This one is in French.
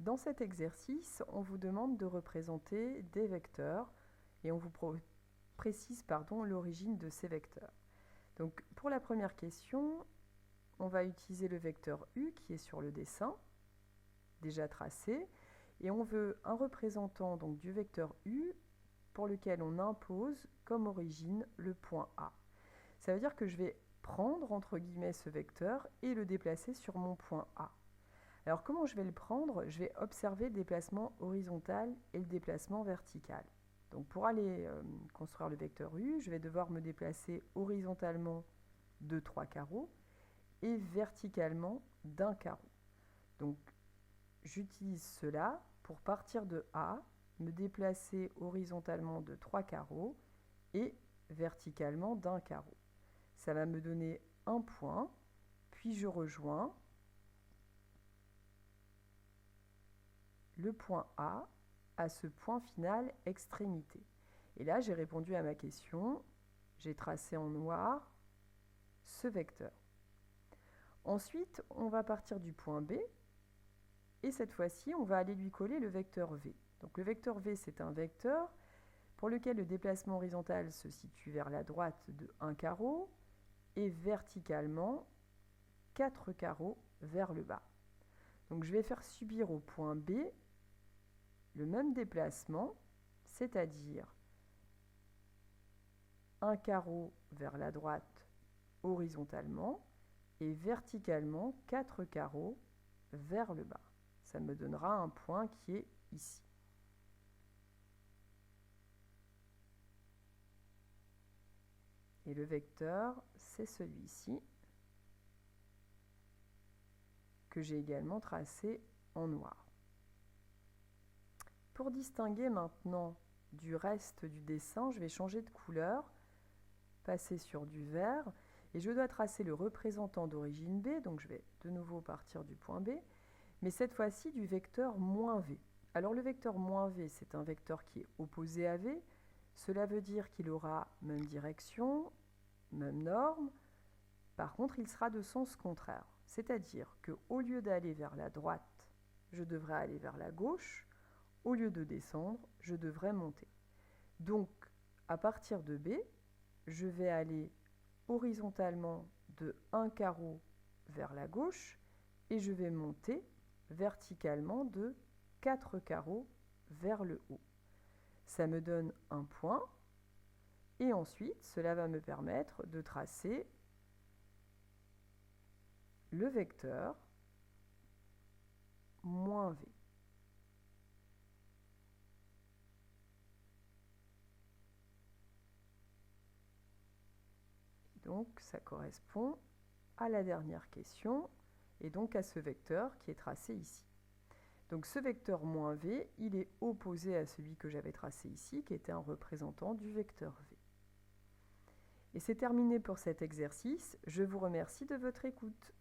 Dans cet exercice, on vous demande de représenter des vecteurs et on vous précise l'origine de ces vecteurs. Donc, pour la première question, on va utiliser le vecteur U qui est sur le dessin, déjà tracé, et on veut un représentant donc, du vecteur U pour lequel on impose comme origine le point A. Ça veut dire que je vais prendre entre guillemets ce vecteur et le déplacer sur mon point A. Alors comment je vais le prendre? Je vais observer le déplacement horizontal et le déplacement vertical. Donc pour aller construire le vecteur U, je vais devoir me déplacer horizontalement de 3 carreaux et verticalement d'un carreau. Donc j'utilise cela pour partir de A, me déplacer horizontalement de 3 carreaux et verticalement d'un carreau. Ça va me donner un point, puis je rejoins le point A à ce point final extrémité. Et là, j'ai répondu à ma question, j'ai tracé en noir ce vecteur. Ensuite, on va partir du point B, et cette fois-ci, on va aller lui coller le vecteur V. Donc le vecteur V, c'est un vecteur pour lequel le déplacement horizontal se situe vers la droite de 1 carreau et verticalement 4 carreaux vers le bas. Donc je vais faire subir au point B le même déplacement, c'est-à-dire un carreau vers la droite horizontalement et verticalement 4 carreaux vers le bas. Ça me donnera un point qui est ici. Et le vecteur, c'est celui-ci, que j'ai également tracé en noir. Pour distinguer maintenant du reste du dessin, je vais changer de couleur, passer sur du vert, et je dois tracer le représentant d'origine B, donc je vais de nouveau partir du point B, mais cette fois-ci du vecteur moins V. Alors le vecteur moins V, c'est un vecteur qui est opposé à V, cela veut dire qu'il aura même direction, même norme, par contre il sera de sens contraire, c'est-à-dire qu'au lieu d'aller vers la droite, je devrais aller vers la gauche, au lieu de descendre, je devrais monter. Donc, à partir de B, je vais aller horizontalement de 1 carreau vers la gauche et je vais monter verticalement de 4 carreaux vers le haut. Ça me donne un point et ensuite, cela va me permettre de tracer le vecteur moins V. Donc, ça correspond à la dernière question et donc à ce vecteur qui est tracé ici. Donc, ce vecteur moins V, il est opposé à celui que j'avais tracé ici, qui était un représentant du vecteur V. Et c'est terminé pour cet exercice. Je vous remercie de votre écoute.